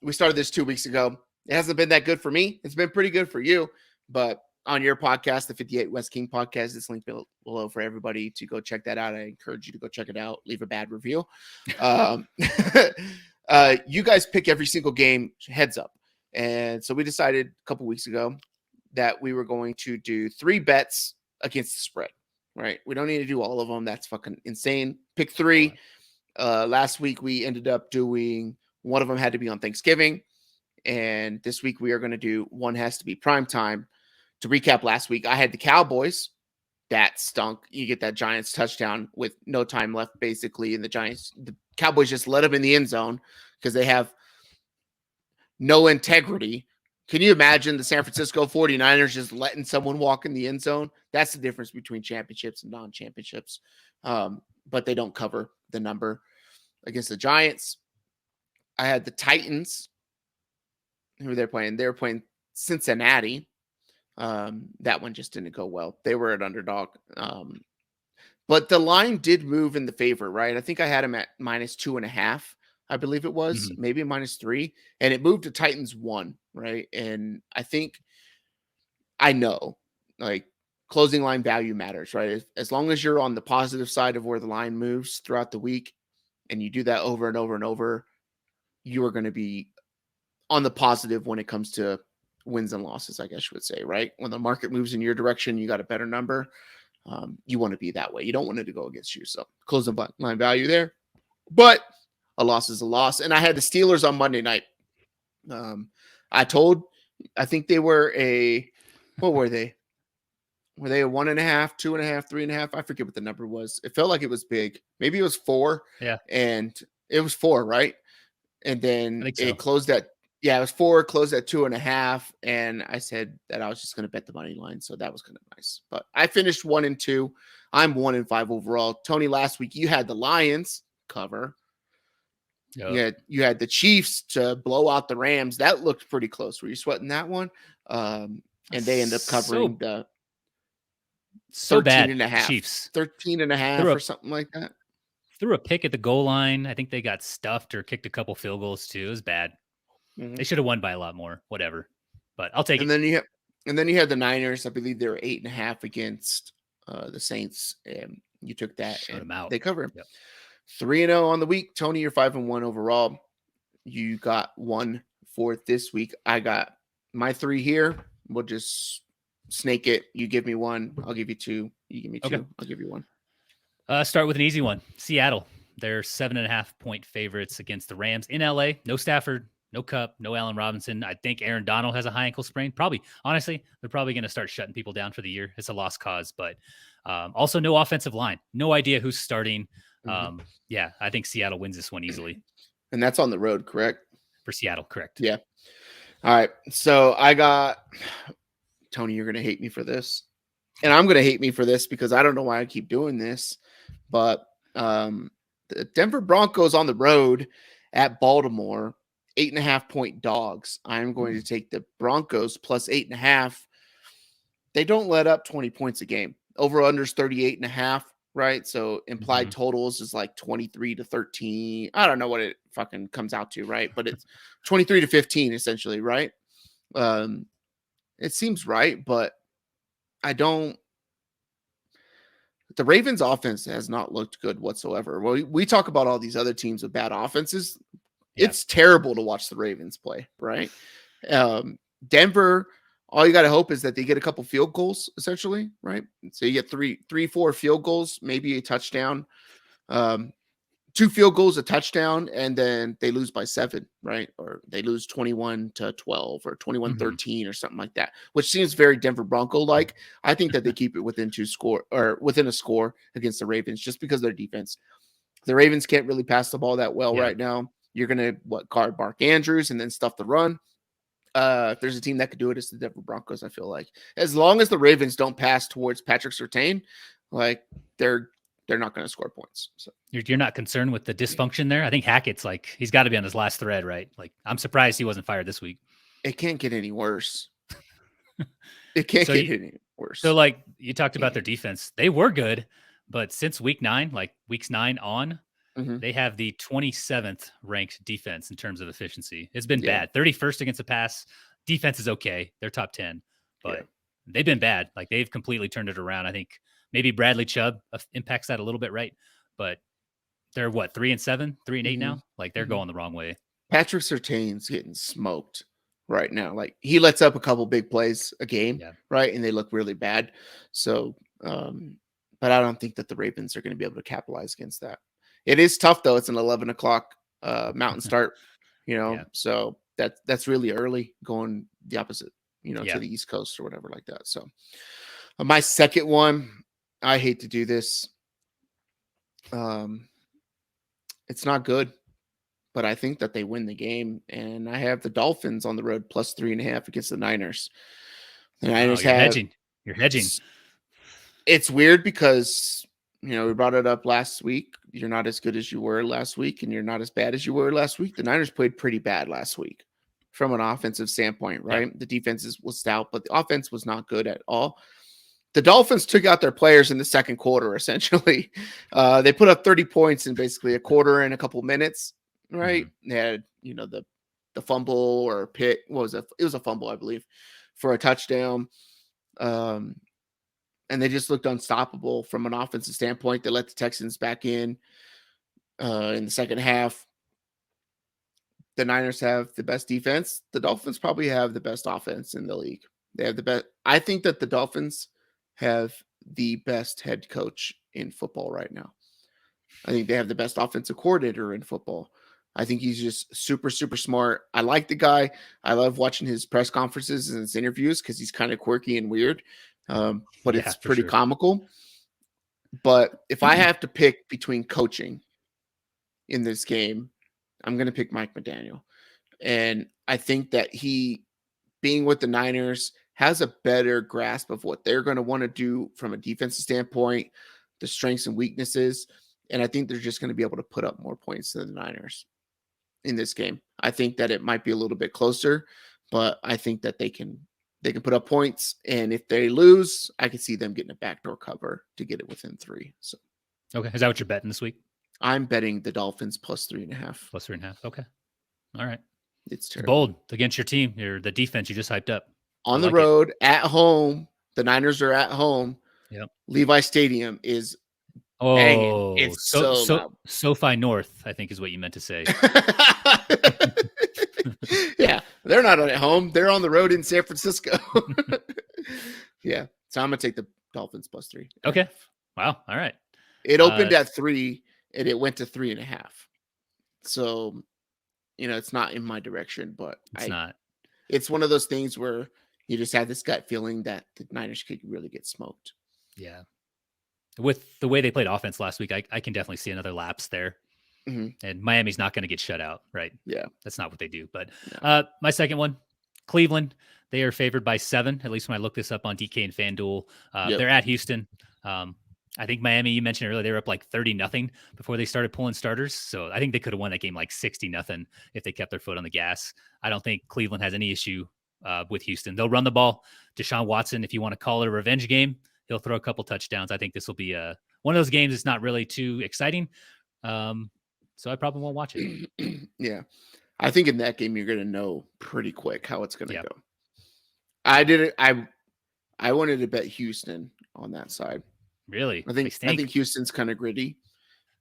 we started this 2 weeks ago. It hasn't been that good for me. It's been pretty good for you, but on your podcast, the 58 West King podcast, it's linked below for everybody to go check that out. I encourage you to go check it out. Leave a bad review. You guys pick every single game heads up. And so we decided a couple weeks ago that we were going to do 3 bets against the spread, right? We don't need to do all of them. That's fucking insane. Pick 3. Last week we ended up doing one of them had to be on Thanksgiving. And this week we are going to do one has to be prime time. To recap last week, I had the Cowboys. That stunk. You get that Giants touchdown with no time left, basically. And the Cowboys just let them in the end zone because they have no integrity. Can you imagine the San Francisco 49ers just letting someone walk in the end zone? That's the difference between championships and non-championships. But they don't cover the number against the Giants. I had the Titans. Who were they playing? They were playing Cincinnati. That one just didn't go well. They were an underdog. But the line did move in the favor, right? I think I had him at -2.5. I believe it was maybe -3, and it moved to Titans 1, right? And I know like closing line value matters, right? As long as you're on the positive side of where the line moves throughout the week, and you do that over and over and over, you are going to be on the positive when it comes to wins and losses, I guess you would say, right? When the market moves in your direction, you got a better number. You want to be that way. You don't want it to go against you. So closing line value there, but a loss is a loss. And I had the Steelers on Monday night. I think they were what were they? Were they a 1.5, 2.5, 3.5? I forget what the number was. It felt like it was big. Maybe it was 4. Yeah. And it was 4, right? And then it closed at, it was 4, closed at 2.5. And I said that I was just going to bet the money line. So that was kind of nice. But I finished 1-2. I'm 1-5 overall. Tony, last week you had the Lions cover. Yep. You had the Chiefs to blow out the Rams. That looked pretty close. Were you sweating that one? And they end up covering the 13.5 Chiefs. 13.5 or something like that. Threw a pick at the goal line. I think they got stuffed or kicked a couple field goals too. It was bad. Mm-hmm. They should have won by a lot more. Whatever, but I'll take it. And then you had the Niners. I believe they were 8.5 against the Saints, and you took that. Shut them out. They covered. Yep. 3-0 on the week. Tony, you're 5-1 overall. You got 1 for this week. I got my 3 here. We'll just snake it. You give me 1. I'll give you 2. You give me 2. Okay. I'll give you 1. Start with an easy one. Seattle. They're 7.5-point favorites against the Rams in LA. No Stafford, no Kupp, no Allen Robinson. I think Aaron Donald has a high ankle sprain. Honestly, they're probably going to start shutting people down for the year. It's a lost cause, but also no offensive line. No idea who's starting. I think Seattle wins this one easily. And that's on the road, correct? For Seattle, correct. Yeah. All right. So I got Tony, you're going to hate me for this. And I'm going to hate me for this because I don't know why I keep doing this. But the Denver Broncos on the road at Baltimore, 8.5-point dogs. I'm going to take the Broncos plus 8.5. They don't let up 20 points a game. Over-unders 38.5. Right. So implied totals is like 23-13. I don't know what it fucking comes out to. Right. But it's 23-15 essentially. Right. It seems right, but I don't. The Ravens offense has not looked good whatsoever. Well, we talk about all these other teams with bad offenses. Yeah. It's terrible to watch the Ravens play. Right. Denver. All you got to hope is that they get a couple field goals, essentially, right? So you get 4 field goals, maybe a touchdown, 2 field goals, a touchdown, and then they lose by 7, right? Or they lose 21-12 or 21-13 or something like that, which seems very Denver Bronco-like. I think that they keep it within a score against the Ravens just because of their defense. The Ravens can't really pass the ball that well right now. You're going to guard Mark Andrews and then stuff the run. If there's a team that could do it, it's the Denver Broncos. I feel like as long as the Ravens don't pass towards Patrick Surtain, like they're not going to score points. So you're not concerned with the dysfunction there. I think Hackett's like he's got to be on his last thread, right? Like I'm surprised he wasn't fired this week. It can't get any worse. It can't get any worse. So like you talked about their defense, they were good, but since week 9, like weeks 9 on, Mhm. They have the 27th ranked defense in terms of efficiency. It's been Yeah. bad. 31st against the pass. Defense is okay. They're top 10, Yeah. but they've been bad. Like they've completely turned it around. I think maybe Bradley Chubb impacts that a little bit, right? But they're what, 3-7, 3-8 Mhm. now? Like they're Mhm. going the wrong way. Patrick Surtain's getting smoked right now. Like he lets up a couple big plays a game, Yeah. right? And they look really bad. So, but I don't think that the Ravens are going to be able to capitalize against that. It is tough though. It's an 11 o'clock mountain start, Yeah. so that's really early going the opposite, to Yeah. the East Coast or whatever like that. So, my second one, I hate to do this. It's not good, but I think that they win the game, and I have the Dolphins on the road plus 3.5 against the Niners. The Oh, Niners you're have hedging. You're hedging. it's weird because we brought it up last week. You're not as good as you were last week, and you're not as bad as you were last week. The Niners played pretty bad last week from an offensive standpoint, Yeah. right? The defense was stout, but the offense was not good at all. The Dolphins took out their players in the second quarter, essentially. They put up 30 points in basically a quarter and a couple minutes, right? They had, the fumble or pick. What was it? It was a fumble, I believe, for a touchdown. And they just looked unstoppable from an offensive standpoint. They let the Texans back in the second half. The Niners have the best defense. The Dolphins probably have the best offense in the league. They have the best. I think that the Dolphins have the best head coach in football right now. I think they have the best offensive coordinator in football. I think he's just super, super smart. I like the guy. I love watching his press conferences and his interviews because he's kind of quirky and weird, but Yeah, it's for pretty sure. comical. But if I have to pick between coaching in this game, I'm going to pick Mike McDaniel. And I think that he, being with the Niners, has a better grasp of what they're going to want to do from a defensive standpoint, the strengths and weaknesses. And I think they're just going to be able to put up more points than the Niners in this game. I think that it might be a little bit closer, but I think that they can put up points. And if they lose, I can see them getting a backdoor cover to get it within 3. So Okay. Is that what you're betting this week? I'm betting the Dolphins plus 3.5. Plus 3.5. Okay. All right. It's It's terrible. bold against your team. You're the defense you just hyped up. On I the like it. road, at home, the Niners are at home. Yep. Levi Stadium is banging. Oh, It's so loud. SoFi North, I think is what you meant to say. Yeah, they're not at home. They're on the road in San Francisco. Yeah, so I'm gonna take the Dolphins plus 3. Okay. Wow. All right. It opened at 3 and it went to 3.5. So, it's not in my direction, but It's not. it's one of those things where you just have this gut feeling that the Niners could really get smoked. Yeah. With the way they played offense last week, I can definitely see another lapse there. Mhm. And Miami's not going to get shut out, right? Yeah. That's not what they do. But No. my second one, Cleveland, they are favored by 7, at least when I look this up on DK and FanDuel. Yep. They're at Houston. I think Miami, you mentioned earlier, they were up like 30-0 before they started pulling starters. So I think they could have won that game like 60-0 if they kept their foot on the gas. I don't think Cleveland has any issue with Houston. They'll run the ball. Deshaun Watson, if you want to call it a revenge game, he'll throw a couple touchdowns. I think this will be one of those games that's not really too exciting. So I probably won't watch it. Yeah. I think in that game, you're going to know pretty quick how it's going to Yeah. go. I did it. I wanted to bet Houston on that side. Really? I think Houston's kind of gritty.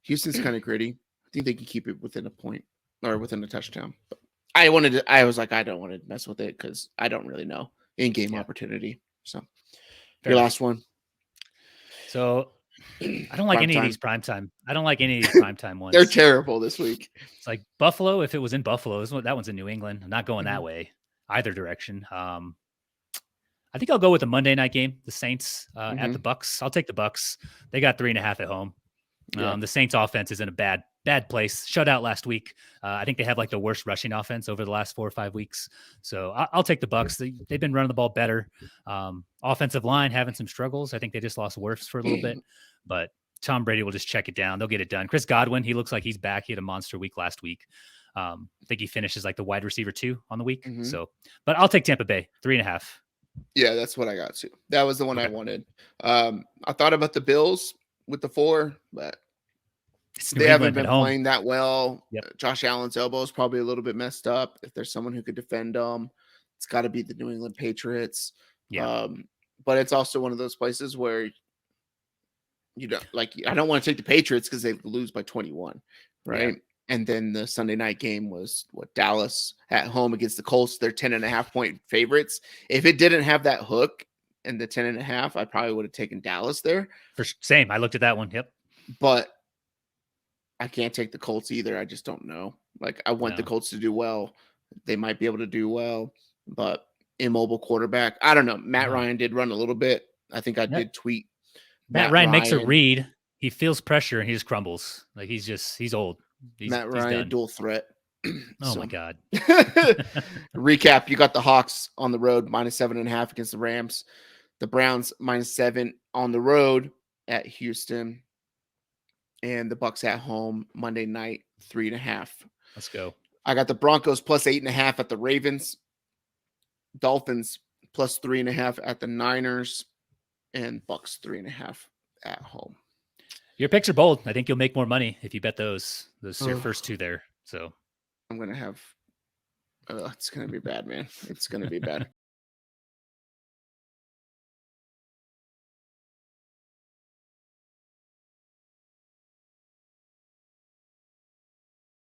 Houston's kind of gritty. I think they can keep it within a point or within a touchdown. But I was like, I don't want to mess with it because I don't really know in-game opportunity. So your last one. So I don't like any of these primetime. I don't like any of these primetime ones. They're terrible this week. It's like Buffalo. If it was in Buffalo, that one's in New England. I'm not going that way either direction. I think I'll go with the Monday night game, the Saints at the Bucks. I'll take the Bucks. They got 3.5 at home. Yeah. The Saints offense is in a bad place. Shut out last week. I think they have like the worst rushing offense over the last 4 or 5 weeks. So I'll take the Bucks. They've been running the ball better. Offensive line having some struggles. I think they just lost Wirfs for a little bit, but Tom Brady will just check it down. They'll get it done. Chris Godwin, he looks like he's back. He had a monster week last week. I think he finishes like the wide receiver 2 on the week. So, but I'll take Tampa Bay 3.5. Yeah, that's what I got too. That was the one I wanted. I thought about the Bills with the 4, but It's New They haven't England at been home. playing that well. Yep. Josh Allen's elbow is probably a little bit messed up. If there's someone who could defend them, it's got to be the New England Patriots. Yeah. But it's also one of those places where you don't like. I don't want to take the Patriots because they lose by 21, right? And then the Sunday night game was what, Dallas at home against the Colts. They're 10.5-point favorites. If it didn't have that hook and the 10.5, I probably would have taken Dallas there. Same. I looked at that one. Yep. But I can't take the Colts either. I just don't know. Like, I want the Colts to do well. They might be able to do well, but immobile quarterback. I don't know. Matt Ryan did run a little bit. I think I did tweet. Matt Ryan makes a read. He feels pressure and he just crumbles. Like he's old. Matt Ryan, dual threat. Oh my God. Recap. You got the Hawks on the road, -7.5 against the Rams. The Browns -7 on the road at Houston. And the Bucks at home Monday night, 3.5. Let's go. I got the Broncos +8.5 at the Ravens. Dolphins +3.5 at the Niners. And Bucks 3.5 at home. Your picks are bold. I think you'll make more money if you bet those your first two there. So I'm gonna have. It's gonna be bad, man. It's gonna be bad.